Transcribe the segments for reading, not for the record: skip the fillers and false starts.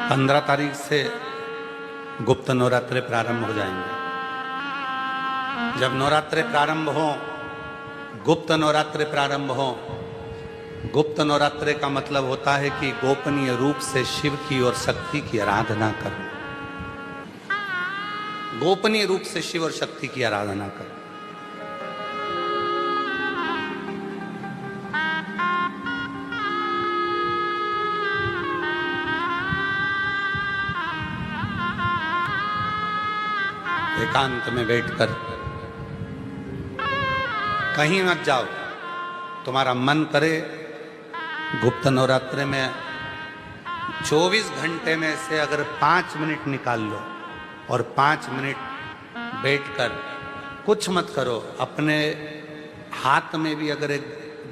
15 तारीख से गुप्त नवरात्रे प्रारंभ हो जाएंगे। जब नवरात्रे प्रारंभ हो, गुप्त नवरात्रे प्रारंभ हो, गुप्त नवरात्रे का मतलब होता है कि गोपनीय रूप से शिव की और शक्ति की आराधना करो। गोपनीय रूप से शिव और शक्ति की आराधना करो। एकांत में बैठकर कहीं मत जाओ। तुम्हारा मन करे गुप्त नवरात्रे में 24 घंटे में से अगर 5 मिनट निकाल लो और 5 मिनट बैठकर कुछ मत करो। अपने हाथ में भी अगर एक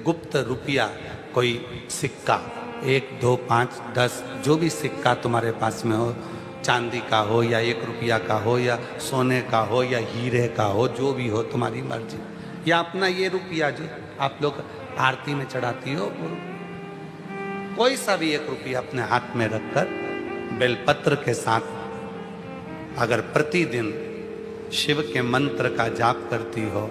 गुप्त रुपया, कोई सिक्का, 1, 2, 5, 10 जो भी सिक्का तुम्हारे पास में हो, चांदी का हो या 1 रुपया का हो या सोने का हो या हीरे का हो, जो भी हो तुम्हारी मर्जी, या अपना ये रुपया जो आप लोग आरती में चढ़ाती हो, कोई सा भी 1 रुपया अपने हाथ में रखकर बेलपत्र के साथ अगर प्रतिदिन शिव के मंत्र का जाप करती हो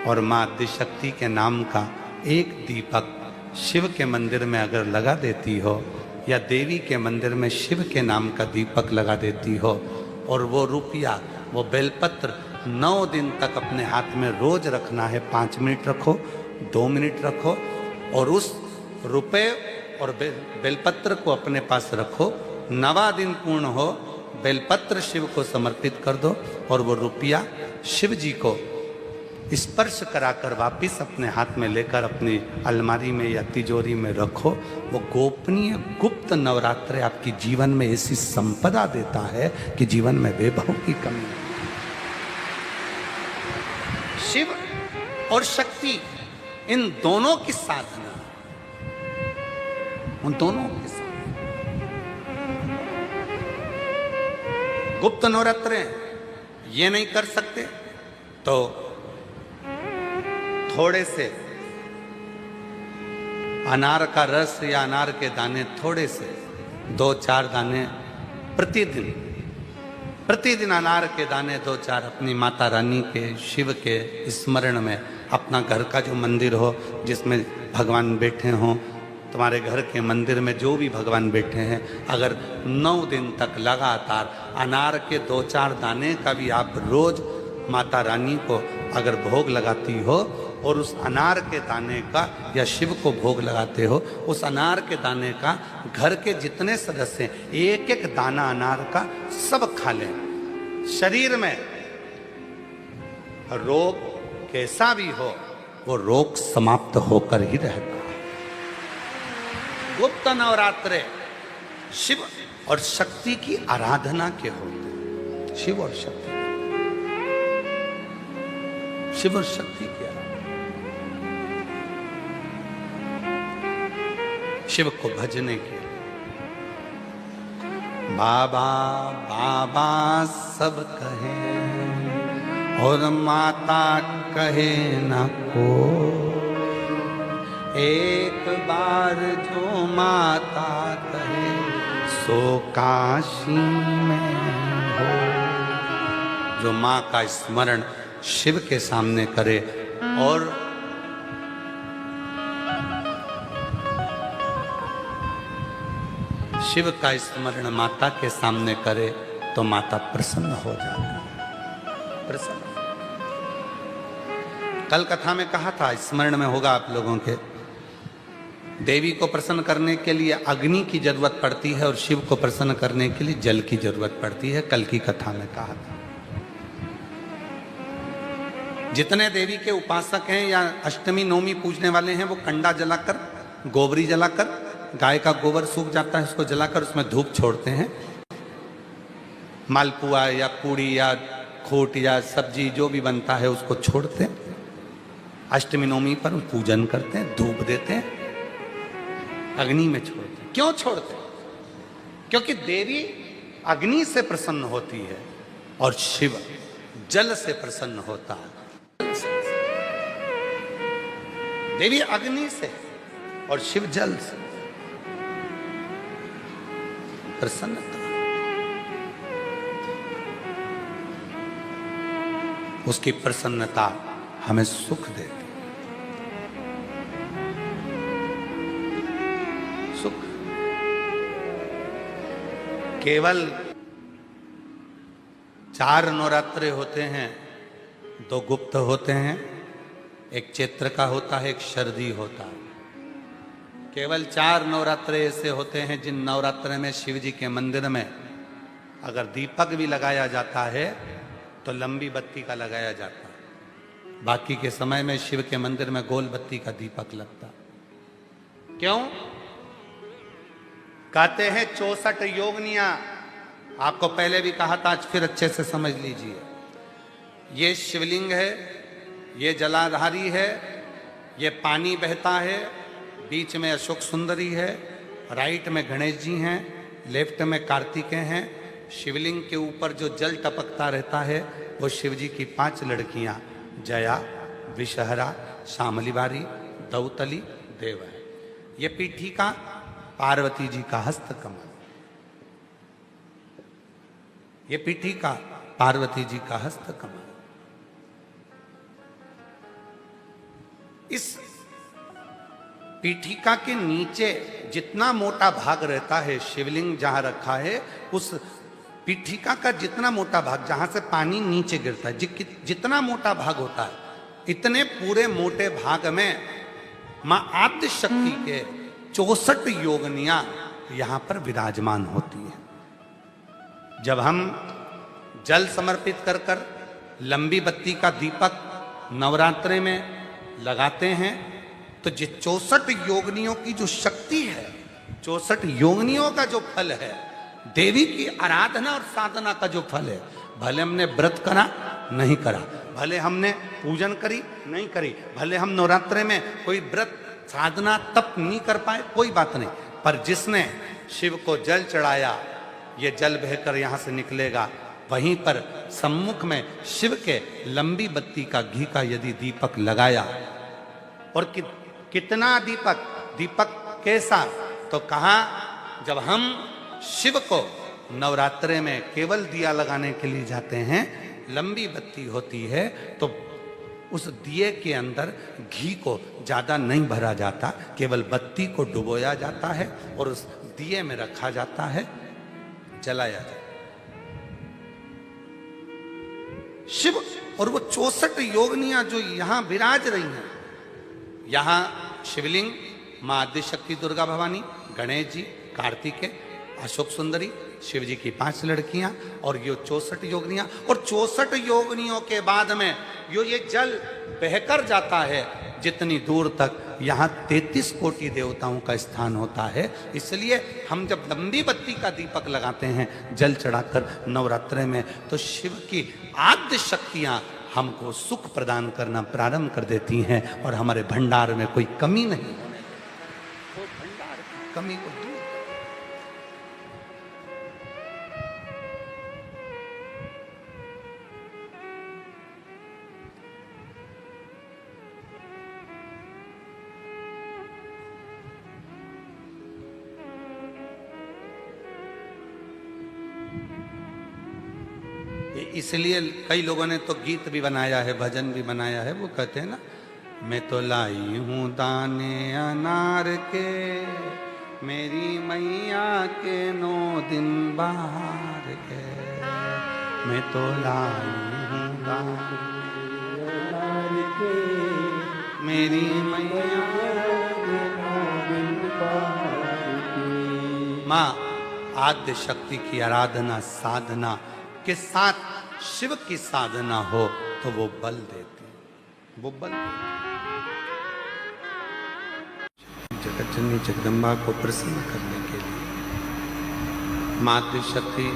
और माँ आदिशक्ति के नाम का एक दीपक शिव के मंदिर में अगर लगा देती हो या देवी के मंदिर में शिव के नाम का दीपक लगा देती हो और वो रुपया, वो बेलपत्र 9 दिन तक अपने हाथ में रोज रखना है। 5 मिनट रखो, 2 मिनट रखो और उस रुपए और बेलपत्र को अपने पास रखो। 9वां दिन पूर्ण हो, बेलपत्र शिव को समर्पित कर दो और वो रुपया शिव जी को स्पर्श कराकर वापिस अपने हाथ में लेकर अपनी अलमारी में या तिजोरी में रखो। वो गोपनीय गुप्त नवरात्रे आपकी जीवन में ऐसी संपदा देता है कि जीवन में वैभव की कमी नहीं। शिव और शक्ति, इन दोनों की साधना, उन दोनों की साधना। गुप्त नवरात्रे ये नहीं कर सकते तो थोड़े से अनार का रस या अनार के दाने, थोड़े से 2-4 दाने प्रतिदिन अनार के दाने 2-4 अपनी माता रानी के, शिव के स्मरण में, अपना घर का जो मंदिर हो जिसमें भगवान बैठे हों, तुम्हारे घर के मंदिर में जो भी भगवान बैठे हैं, अगर 9 दिन तक लगातार अनार के 2-4 दाने का भी आप रोज माता रानी को अगर भोग लगाती हो और उस अनार के दाने का या शिव को भोग लगाते हो, उस अनार के दाने का घर के जितने सदस्य 1-1 दाना अनार का सब खा लें। शरीर में रोग कैसा भी हो वो रोग समाप्त होकर ही रहता है। गुप्त नवरात्रे शिव और शक्ति की आराधना के होते। शिव और शक्ति, शिव और शक्ति की आराधना, शिव को भजने के। बाबा बाबा सब कहे और माता कहे न को, एक बार जो माता कहे सो काशी में हो। जो माँ का स्मरण शिव के सामने करे और शिव का स्मरण माता के सामने करे तो माता प्रसन्न हो जाती है। प्रसन्न। कल कथा में कहा था, स्मरण में होगा आप लोगों के, देवी को प्रसन्न करने के लिए अग्नि की जरूरत पड़ती है और शिव को प्रसन्न करने के लिए जल की जरूरत पड़ती है। कल की कथा में कहा था। जितने देवी के उपासक हैं या अष्टमी नवमी पूजने वाले हैं, वो कंडा जलाकर, गोबरी जलाकर, गाय का गोबर सूख जाता है उसको जलाकर उसमें धूप छोड़ते हैं। मालपुआ या पूड़ी या खोट या सब्जी जो भी बनता है उसको छोड़ते हैं। अष्टमी नवमी पर पूजन करते हैं, धूप देते हैं, अग्नि में छोड़ते हैं। क्यों छोड़ते हैं? क्योंकि देवी अग्नि से प्रसन्न होती है और शिव जल से प्रसन्न होता है। देवी अग्नि से और शिव जल से। प्रसन्नता, उसकी प्रसन्नता हमें सुख देती। सुख केवल 4 नवरात्रे होते हैं, 2 गुप्त होते हैं, एक चैत्र का होता है, एक शरदी होता है। केवल 4 नवरात्रे ऐसे होते हैं जिन नवरात्रे में शिव जी के मंदिर में अगर दीपक भी लगाया जाता है तो लंबी बत्ती का लगाया जाता है। बाकी के समय में शिव के मंदिर में गोल बत्ती का दीपक लगता। क्यों? कहते हैं 64 योगनियां, आपको पहले भी कहा था, आज फिर अच्छे से समझ लीजिए। ये शिवलिंग है, ये जलाधारी है, ये पानी बहता है, बीच में अशोक सुंदरी है, राइट में गणेश जी हैं, लेफ्ट में कार्तिकेय हैं। शिवलिंग के ऊपर जो जल टपकता रहता है वो शिव जी की 5 लड़कियां जया, विषहरा, शामलीबारी, दौतली, देव है। ये पीठिका पार्वती जी का हस्तकमल, ये पीठिका पार्वती जी का हस्तकमल। इस पीठिका के नीचे जितना मोटा भाग रहता है, शिवलिंग जहां रखा है उस पीठिका का जितना मोटा भाग, जहां से पानी नीचे गिरता है, जितना मोटा भाग होता है, इतने पूरे मोटे भाग में मां आद्य शक्ति के 64 योगनियां यहां पर विराजमान होती है। जब हम जल समर्पित कर कर लंबी बत्ती का दीपक नवरात्रे में लगाते हैं तो जो 64 योगनियों की जो शक्ति है, 64 योगनियों का जो फल है, देवी की आराधना और साधना का जो फल है, भले हमने व्रत करा नहीं करा, भले हमने पूजन करी नहीं करी, भले हम नवरात्रे में कोई व्रत साधना तप नहीं कर पाए, कोई बात नहीं, पर जिसने शिव को जल चढ़ाया, ये जल बहकर यहां से निकलेगा, वहीं पर सम्मुख में शिव के लंबी बत्ती का घी का यदि दीपक लगाया, और कितना दीपक, दीपक कैसा, तो कहा जब हम शिव को नवरात्रे में केवल दिया लगाने के लिए जाते हैं, लंबी बत्ती होती है तो उस दिए के अंदर घी को ज्यादा नहीं भरा जाता, केवल बत्ती को डुबोया जाता है और उस दिए में रखा जाता है, जलाया जाता है। शिव और वो 64 योगनियां जो यहां विराज रही हैं, यहां शिवलिंग, मां आदिशक्ति दुर्गा भवानी, गणेश जी, कार्तिकेय, अशोक सुंदरी, शिव जी की 5 लड़कियां और ये 64 योगनियां, और 64 योगनियों के बाद में ये जल बहकर जाता है जितनी दूर तक, यहाँ 33 कोटि देवताओं का स्थान होता है। इसलिए हम जब लंबी बत्ती का दीपक लगाते हैं जल चढ़ाकर नवरात्रे में, तो शिव की आद्य शक्तियां हमको सुख प्रदान करना प्रारंभ कर देती हैं और हमारे भंडार में कोई कमी नहीं होने, वो भंडार की कमी को दूर। इसलिए कई लोगों ने तो गीत भी बनाया है, भजन भी बनाया है, वो कहते हैं ना, मैं तो लाई हूँ दाने अनार के, मेरी मैया के 9 दिन बाहर के, मैं तो लाई हूँ दाने अनार के, मेरी मैया के 9 दिन बाहर के। माँ आद्य शक्ति की आराधना साधना के साथ शिव की साधना हो तो वो बल देती, वो बल। जगत जननी जगदम्बा को प्रसन्न करने के लिए, मातृ शक्ति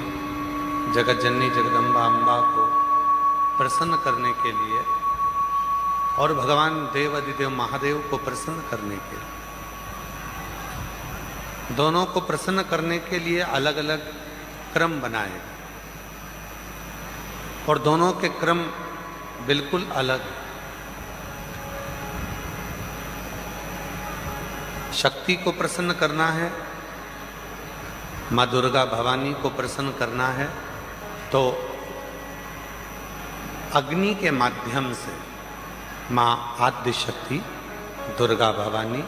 जगत जननी जगदम्बा अम्बा को प्रसन्न करने के लिए और भगवान देव अधिदेव महादेव को प्रसन्न करने के लिए, दोनों को प्रसन्न करने के लिए अलग अलग क्रम बनाए और दोनों के क्रम बिल्कुल अलग। शक्ति को प्रसन्न करना है माँ दुर्गा भवानी को प्रसन्न करना है तो अग्नि के माध्यम से माँ आद्य शक्ति दुर्गा भवानी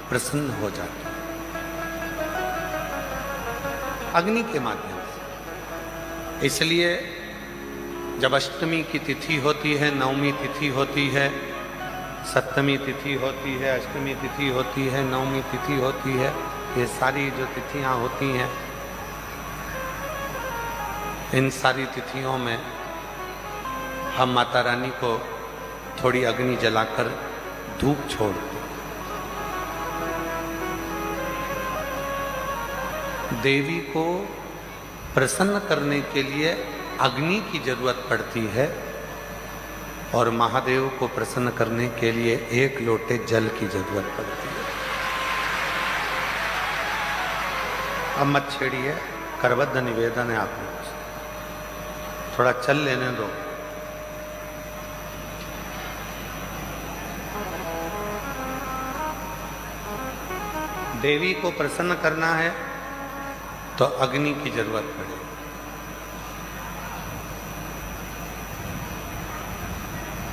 प्रसन्न हो जाती है, अग्नि के माध्यम से। इसलिए जब अष्टमी की तिथि होती है, नवमी तिथि होती है, सप्तमी तिथि होती है, अष्टमी तिथि होती है, नवमी तिथि होती है, ये सारी जो तिथियां होती हैं, इन सारी तिथियों में हम माता रानी को थोड़ी अग्नि जलाकर धूप छोड़ते। देवी को प्रसन्न करने के लिए अग्नि की जरूरत पड़ती है और महादेव को प्रसन्न करने के लिए एक लोटे जल की जरूरत पड़ती है। अब मत छेड़िए, करबद्ध निवेदन है आप लोगों से, थोड़ा चल लेने दो। देवी को प्रसन्न करना है तो अग्नि की जरूरत पड़ेगी।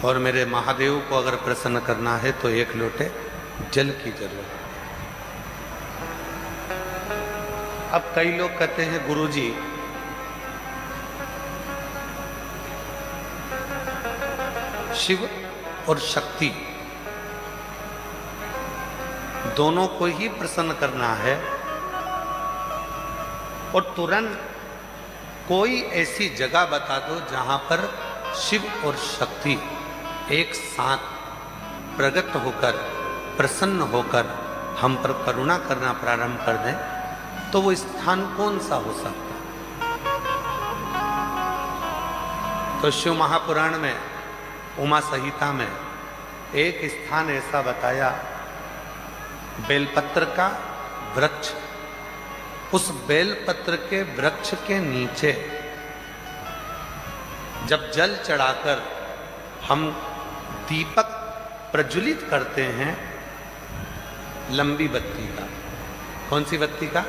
और मेरे महादेव को अगर प्रसन्न करना है तो एक लोटे जल की जरूरत है। अब कई लोग कहते हैं गुरुजी शिव और शक्ति दोनों को ही प्रसन्न करना है और तुरंत कोई ऐसी जगह बता दो जहां पर शिव और शक्ति एक साथ प्रकट होकर प्रसन्न होकर हम पर करुणा करना प्रारंभ कर दें, तो वो स्थान कौन सा हो सकता है? तो शिव महापुराण में उमा संहिता में एक स्थान ऐसा बताया, बेलपत्र का वृक्ष, उस बेलपत्र के वृक्ष के नीचे जब जल चढ़ाकर हम दीपक प्रज्वलित करते हैं, लंबी बत्ती का, कौन सी बत्ती का?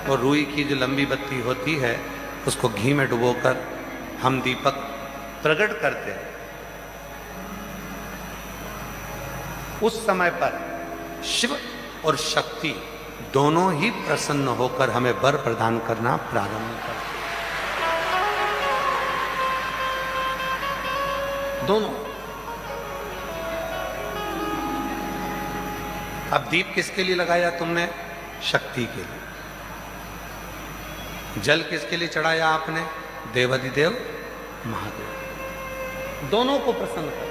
वो रुई की जो लंबी बत्ती होती है, उसको घी में डुबोकर हम दीपक प्रकट करते हैं। उस समय पर शिव और शक्ति दोनों ही प्रसन्न होकर हमें वर प्रदान करना प्रारंभ करते हैं। दोनों। अब दीप किसके लिए लगाया तुमने? शक्ति के लिए। जल किसके लिए चढ़ाया आपने? देवाधिदेव महादेव। दोनों को प्रसन्न कर।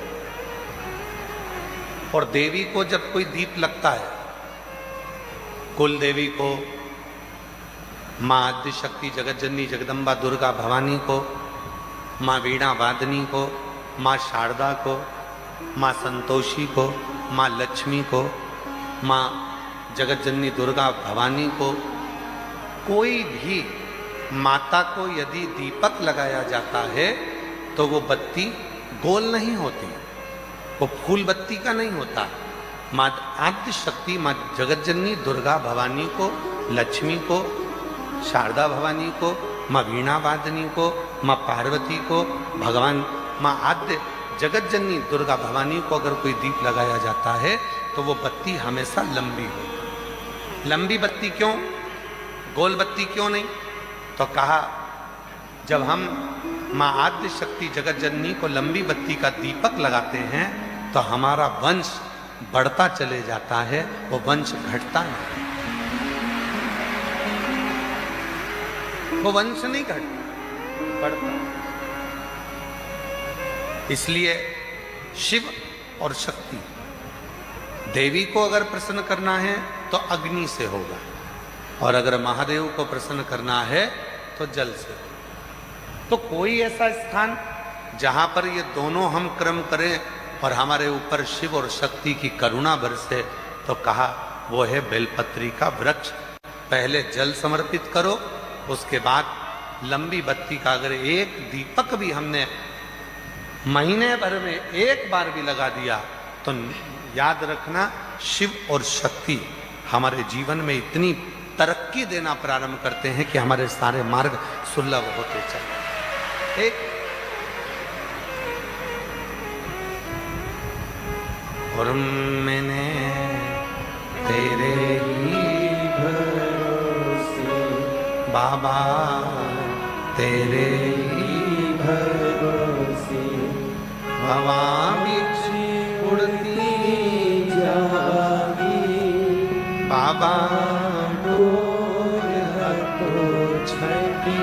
और देवी को जब कोई दीप लगता है, कुल देवी को, माँ आद्य शक्ति जगत जननी जगदम्बा दुर्गा भवानी को, माँ वीणा वादनी को, माँ शारदा को, माँ संतोषी को, माँ लक्ष्मी को, माँ जगत जननी दुर्गा भवानी को, कोई भी माता को यदि दीपक लगाया जाता है तो वो बत्ती गोल नहीं होती, वो फूल बत्ती का नहीं होता। माँ आद्य शक्ति, माँ जगत जननी दुर्गा भवानी को, लक्ष्मी को, शारदा भवानी को, माँ वीणा वादनी को, माँ पार्वती को, भगवान माँ आद्य जगत जननी दुर्गा भवानी को अगर कोई दीप लगाया जाता है तो वो बत्ती हमेशा लंबी हो। लंबी बत्ती क्यों? गोल बत्ती क्यों नहीं? तो कहा जब हम माँ आद्य शक्ति जगत जननी को लंबी बत्ती का दीपक लगाते हैं तो हमारा वंश बढ़ता चले जाता है, वो वंश घटता नहीं। वो वंश नहीं घटता, बढ़ता। इसलिए शिव और शक्ति, देवी को अगर प्रसन्न करना है तो अग्नि से होगा, और अगर महादेव को प्रसन्न करना है तो जल से। तो कोई ऐसा स्थान जहां पर ये दोनों हम क्रम करें और हमारे ऊपर शिव और शक्ति की करुणा बरसे, तो कहा वो है बेलपत्री का वृक्ष। पहले जल समर्पित करो, उसके बाद लंबी बत्ती का अगर एक दीपक भी हमने महीने भर में एक बार भी लगा दिया तो याद रखना शिव और शक्ति हमारे जीवन में इतनी तरक्की देना प्रारंभ करते हैं कि हमारे सारे मार्ग सुलभ होते चले। एक और मैंने तेरे ही भरोसे बाबा, तेरे ही भरोसे हवा बिच उड़ती जागी बाबा, छठी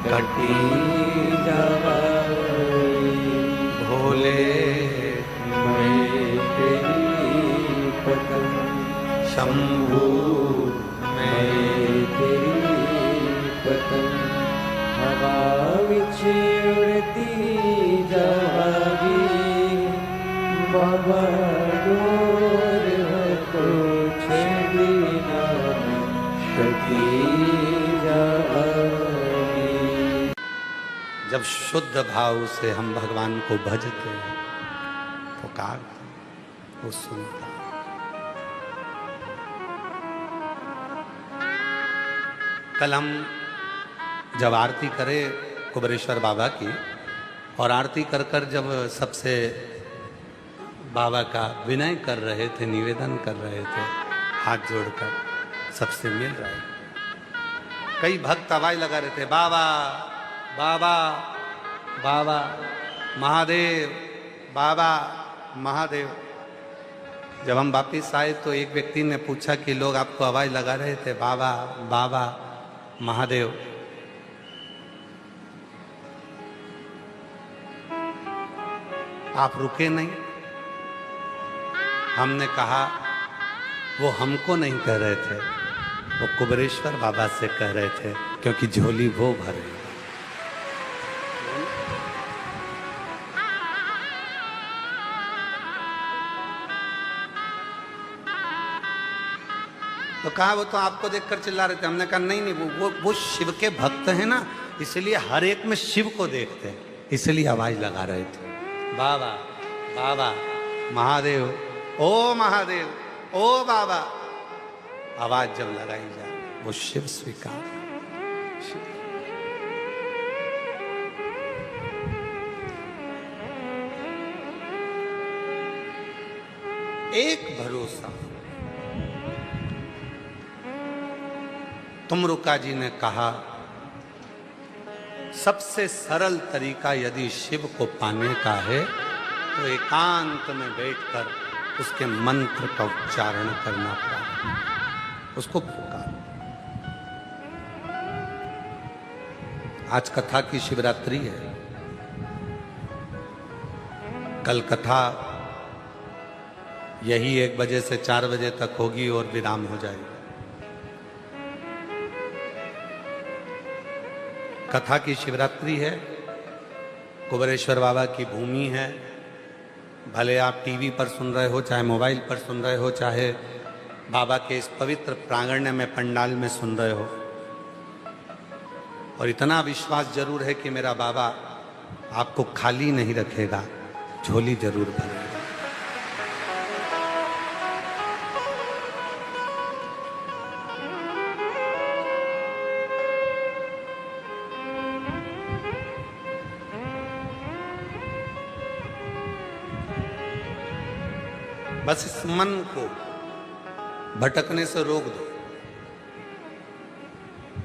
कटी भोले शंभू मैं तेरी पतंग हवा विच उड़ती जागी बाबा, डोर को छेड़ी ना कटी जागी। जब शुद्ध भाव से हम भगवान को भजते हैं, पुकारते, वो सुनता। कल हम जब आरती करे कुबेरेश्वर बाबा की, और आरती कर कर जब सबसे बाबा का विनय कर रहे थे, निवेदन कर रहे थे, हाथ जोड़कर सबसे मिल रहे, कई भक्त आवाज लगा रहे थे, बाबा बाबा बाबा महादेव, बाबा महादेव। जब हम वापिस आए तो एक व्यक्ति ने पूछा कि लोग आपको आवाज लगा रहे थे बाबा बाबा महादेव, आप रुके नहीं? हमने कहा वो हमको नहीं कह रहे थे, वो कुबेरेश्वर बाबा से कह रहे थे, क्योंकि झोली वो भरे। तो कहा वो तो आपको देखकर चिल्ला रहे थे। हमने कहा नहीं नहीं, वो शिव के भक्त हैं ना, इसलिए हर एक में शिव को देखते हैं, इसलिए आवाज लगा रहे थे बाबा बाबा महादेव, ओ महादेव, ओ बाबा। आवाज जब लगाई जाए वो शिव स्वीकार। एक भरोसा। तुमरुका जी ने कहा सबसे सरल तरीका यदि शिव को पाने का है तो एकांत में बैठकर उसके मंत्र का उच्चारण करना पड़ा, उसको पुकार। आज कथा की शिवरात्रि है, कल कथा यही 1 बजे से 4 बजे तक होगी और विराम हो जाएगी। कथा की शिवरात्रि है, कुबेरेश्वर बाबा की भूमि है। भले आप टीवी पर सुन रहे हो, चाहे मोबाइल पर सुन रहे हो, चाहे बाबा के इस पवित्र प्रांगण में पंडाल में सुन रहे हो, और इतना विश्वास जरूर है कि मेरा बाबा आपको खाली नहीं रखेगा, झोली जरूर भरेगा। बस इस मन को भटकने से रोक दो।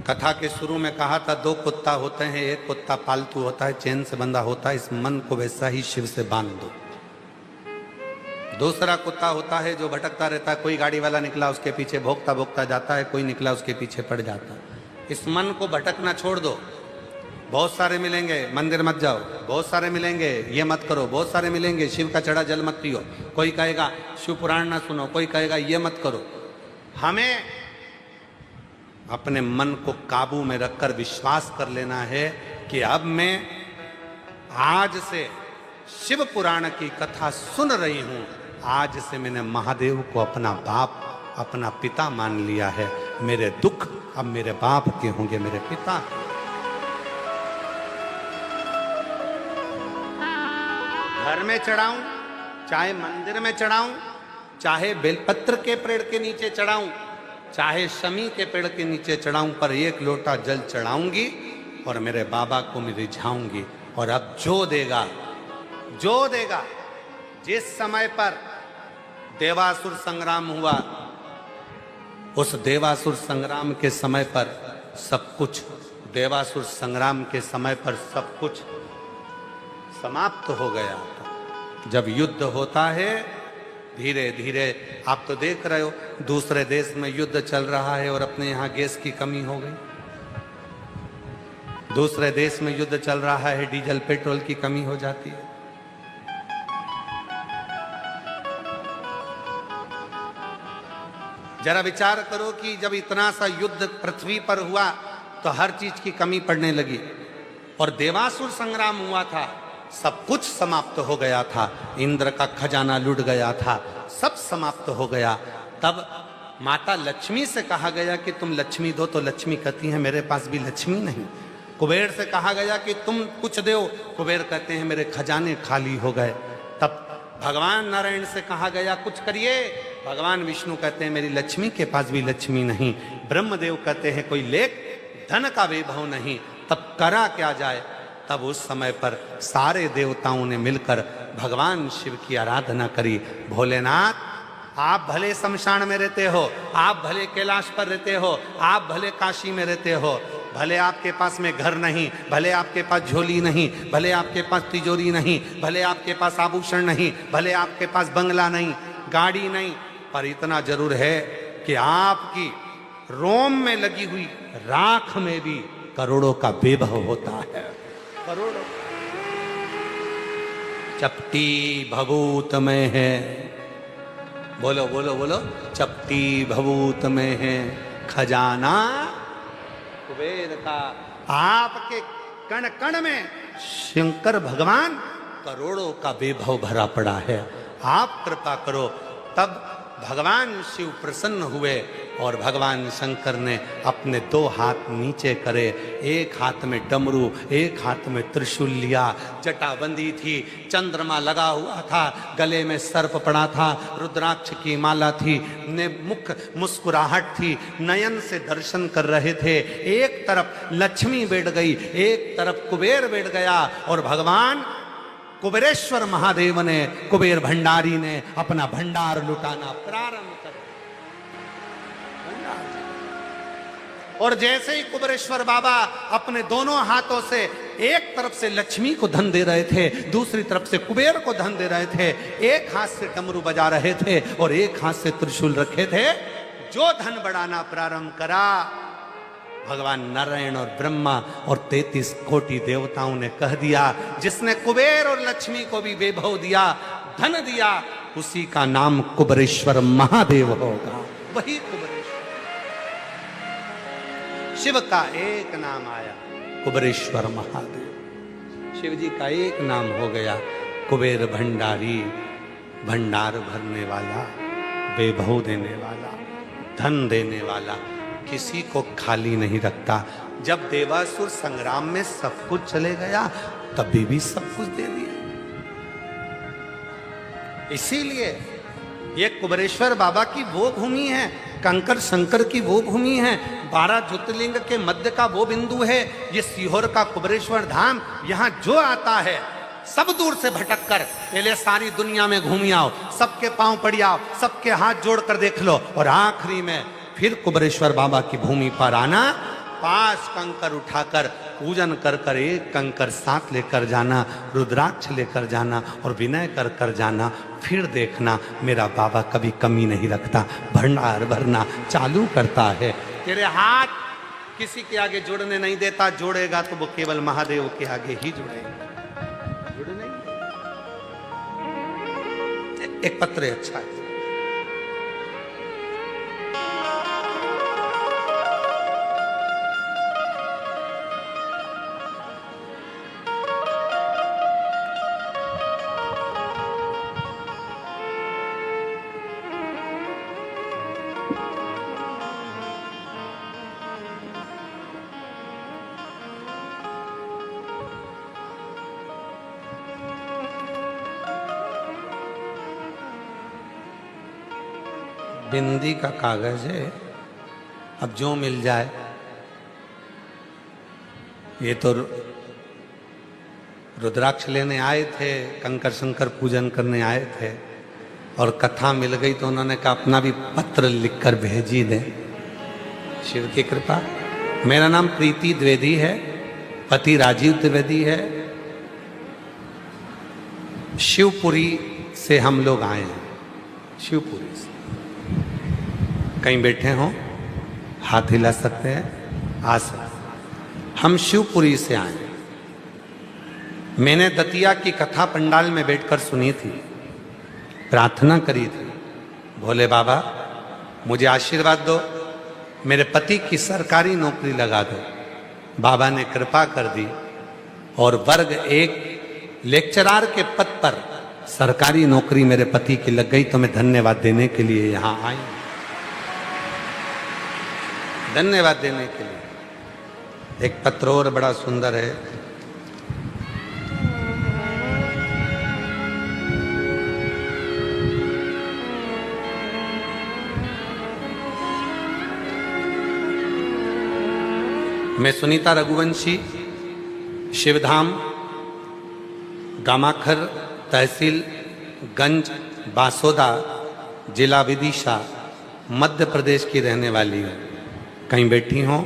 कथा के शुरू में कहा था 2 कुत्ता होते हैं, एक कुत्ता पालतू होता है, चैन से बंधा होता है। इस मन को वैसा ही शिव से बांध दो। दूसरा कुत्ता होता है जो भटकता रहता है, कोई गाड़ी वाला निकला उसके पीछे भोंकता भोंकता जाता है, कोई निकला उसके पीछे पड़ जाता है। इस मन को भटकना छोड़ दो। बहुत सारे मिलेंगे, मंदिर मत जाओ, बहुत सारे मिलेंगे, ये मत करो, बहुत सारे मिलेंगे, शिव का चढ़ा जल मत पियो, कोई कहेगा शिव पुराण ना सुनो, कोई कहेगा ये मत करो। हमें अपने मन को काबू में रखकर विश्वास कर लेना है कि अब मैं आज से शिव पुराण की कथा सुन रही हूं, आज से मैंने महादेव को अपना बाप, अपना पिता मान लिया है। मेरे दुख अब मेरे बाप के होंगे, मेरे पिता। घर में चढ़ाऊं, चाहे मंदिर में चढ़ाऊं, चाहे बेलपत्र के पेड़ के नीचे चढ़ाऊं, चाहे शमी के पेड़ के नीचे चढ़ाऊं पर एक लोटा जल चढ़ाऊंगी और मेरे बाबा को मैं रिझाऊंगी। और अब जो देगा, जिस समय पर देवासुर संग्राम हुआ, उस देवासुर संग्राम के समय पर सब कुछ, देवासुर संग्राम के समय पर सब कुछ समाप्त हो गया था। जब युद्ध होता है धीरे धीरे, आप तो देख रहे हो दूसरे देश में युद्ध चल रहा है और अपने यहां गैस की कमी हो गई। दूसरे देश में युद्ध चल रहा है, डीजल पेट्रोल की कमी हो जाती है। जरा विचार करो कि जब इतना सा युद्ध पृथ्वी पर हुआ तो हर चीज की कमी पड़ने लगी, और देवासुर संग्राम हुआ था, सब कुछ समाप्त हो गया था, इंद्र का खजाना लुट गया था, सब समाप्त हो गया। तब माता लक्ष्मी से कहा गया कि तुम लक्ष्मी दो, तो लक्ष्मी कहती है मेरे पास भी लक्ष्मी नहीं। कुबेर से कहा गया कि तुम कुछ दो, कुबेर कहते हैं मेरे खजाने खाली हो गए। तब भगवान नारायण से कहा गया कुछ करिए, भगवान विष्णु कहते हैं मेरी लक्ष्मी के पास भी लक्ष्मी नहीं। ब्रह्मदेव कहते हैं कोई लेख धन का वैभव नहीं। तब करा क्या जाए? तब उस समय पर सारे देवताओं ने मिलकर भगवान शिव की आराधना करी। भोलेनाथ, आप भले शमशान में रहते हो, आप भले कैलाश पर रहते हो, आप भले काशी में रहते हो, भले आपके पास में घर नहीं, भले आपके पास झोली नहीं, भले आपके पास तिजोरी नहीं, भले आपके पास आभूषण नहीं, भले आपके पास बंगला नहीं, गाड़ी नहीं, पर इतना जरूर है कि आपकी रोम में लगी हुई राख में भी करोड़ों का वैभव होता है। करोड़ों। चपटी भभूत में है, बोलो बोलो बोलो, चपटी भभूत में है खजाना कुबेर का। आपके कण कण में शंकर भगवान करोड़ों का वैभव भरा पड़ा है। आप कृपा करो। तब भगवान शिव प्रसन्न हुए और भगवान शंकर ने अपने 2 हाथ नीचे करे, एक हाथ में डमरू, एक हाथ में त्रिशूल लिया, जटा बंदी थी, चंद्रमा लगा हुआ था, गले में सर्प पड़ा था, रुद्राक्ष की माला थी, ने मुख मुस्कुराहट थी, नयन से दर्शन कर रहे थे। एक तरफ लक्ष्मी बैठ गई, एक तरफ कुबेर बैठ गया, और भगवान कुबेरेश्वर महादेव ने, कुबेर भंडारी ने अपना भंडार लुटाना प्रारंभ कर। और जैसे ही कुबेरेश्वर बाबा अपने दोनों हाथों से एक तरफ से लक्ष्मी को धन दे रहे थे, दूसरी तरफ से कुबेर को धन दे रहे थे, एक हाथ से डमरू बजा रहे थे और एक हाथ से त्रिशूल रखे थे, जो धन बढ़ाना प्रारंभ करा, भगवान नारायण और ब्रह्मा और 33 कोटि देवताओं ने कह दिया, जिसने कुबेर और लक्ष्मी को भी वैभव दिया, धन दिया, उसी का नाम कुबेरेश्वर महादेव होगा। वही कुबेरेश्वर। शिव का एक नाम आया, कुबेरेश्वर महादेव। शिव जी का एक नाम हो गया, कुबेर भंडारी, भंडार भरने वाला, वैभव देने वाला, धन देने वाला, किसी को खाली नहीं रखता। जब देवासुर संग्राम में सब कुछ चले गया, तभी भी सब कुछ दे दिया। इसीलिए ये कुबेरेश्वर बाबा की वो भूमि है, कंकर शंकर की वो भूमि है, 12 ज्योतिर्लिंग के मध्य का वो बिंदु है, ये सीहोर का कुबेरेश्वर धाम। यहाँ जो आता है सब दूर से भटक कर पहले सारी दुनिया में घूम आओ, सबके पांव पड़ी आओ, सबके हाथ जोड़ कर देख लो, और आखिरी में फिर कुबेरेश्वर बाबा की भूमि पर आना, 5 कंकर उठाकर पूजन कर कर एक कंकर साथ लेकर जाना, रुद्राक्ष लेकर जाना और विनय कर कर जाना। फिर देखना मेरा बाबा कभी कमी नहीं रखता, भंडार भरना चालू करता है। तेरे हाथ किसी के आगे जोड़ने नहीं देता, जोड़ेगा तो वो केवल महादेव के आगे ही जोड़ेगा। जुड़े नहीं। एक पत्र अच्छा है, बिंदी का कागज है, अब जो मिल जाए। ये तो रुद्राक्ष लेने आए थे, कंकर शंकर पूजन करने आए थे, और कथा मिल गई तो उन्होंने कहा अपना भी पत्र लिखकर भेज ही दें। शिव की कृपा। मेरा नाम प्रीति द्विवेदी है, पति राजीव द्विवेदी है। शिवपुरी से हम लोग आए हैं, शिवपुरी से। कहीं बैठे हों, हाथ हिला सकते हैं, आ सकते। हम शिवपुरी से आए हैं। मैंने दतिया की कथा पंडाल में बैठकर सुनी थी, प्रार्थना करी थी, भोले बाबा मुझे आशीर्वाद दो, मेरे पति की सरकारी नौकरी लगा दो। बाबा ने कृपा कर दी और वर्ग 1 लेक्चरार के पद पर सरकारी नौकरी मेरे पति की लग गई। तो मैं धन्यवाद देने के लिए यहां आई, धन्यवाद देने के लिए। एक पत्र और बड़ा सुंदर है। मैं सुनीता रघुवंशी, शिवधाम, गामाखर, तहसील गंज बासोदा, जिला विदिशा, मध्य प्रदेश की रहने वाली हूँ। कहीं बैठी हों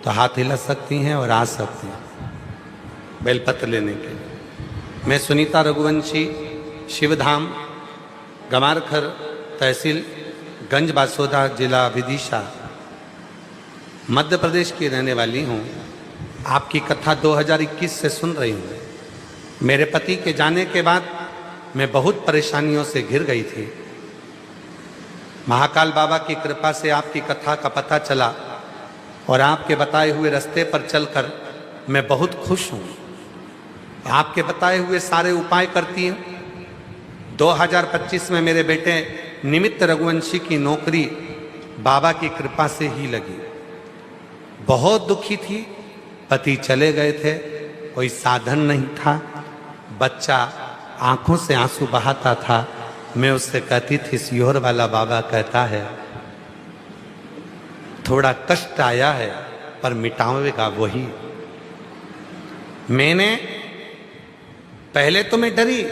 तो हाथ हिला सकती हैं और आ सकती हैं बेलपत्र लेने के लिए। मैं सुनीता रघुवंशी, शिवधाम, गमारखर, तहसील गंज बासोदा, जिला विदिशा, मध्य प्रदेश की रहने वाली हूँ। आपकी कथा 2021 से सुन रही हूँ। मेरे पति के जाने के बाद मैं बहुत परेशानियों से घिर गई थी। महाकाल बाबा की कृपा से आपकी कथा का पता चला और आपके बताए हुए रास्ते पर चलकर मैं बहुत खुश हूँ। आपके बताए हुए सारे उपाय करती हूँ। 2025 में मेरे बेटे निमित्त रघुवंशी की नौकरी बाबा की कृपा से ही लगी। बहुत दुखी थी, पति चले गए थे, कोई साधन नहीं था, बच्चा आंखों से आंसू बहाता था। मैं उससे कहती थी सियोर वाला बाबा कहता है थोड़ा कष्ट आया है पर मिटावेगा वही। मैंने पहले तो मैं डरी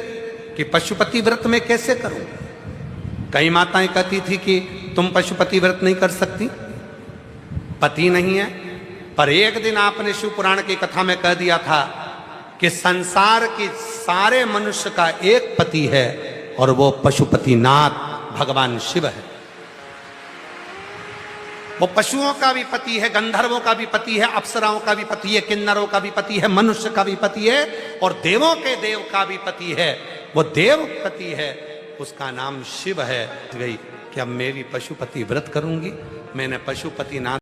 कि पशुपति व्रत में कैसे करूं। कई माताएं कहती थी कि तुम पशुपति व्रत नहीं कर सकती, पति नहीं है। पर एक दिन आपने शिव पुराण की कथा में कह दिया था कि संसार की सारे मनुष्य का एक पति है और वो पशुपतिनाथ भगवान शिव है। वो पशुओं का भी पति है, गंधर्वों का भी पति है, अप्सराओं का भी पति है, किन्नरों का भी पति है, मनुष्य का भी पति है और देवों के देव का भी पति है। वो देव पति है, उसका नाम शिव है। गई कि अब मैं भी पशुपति व्रत करूंगी। मैंने पशुपतिनाथ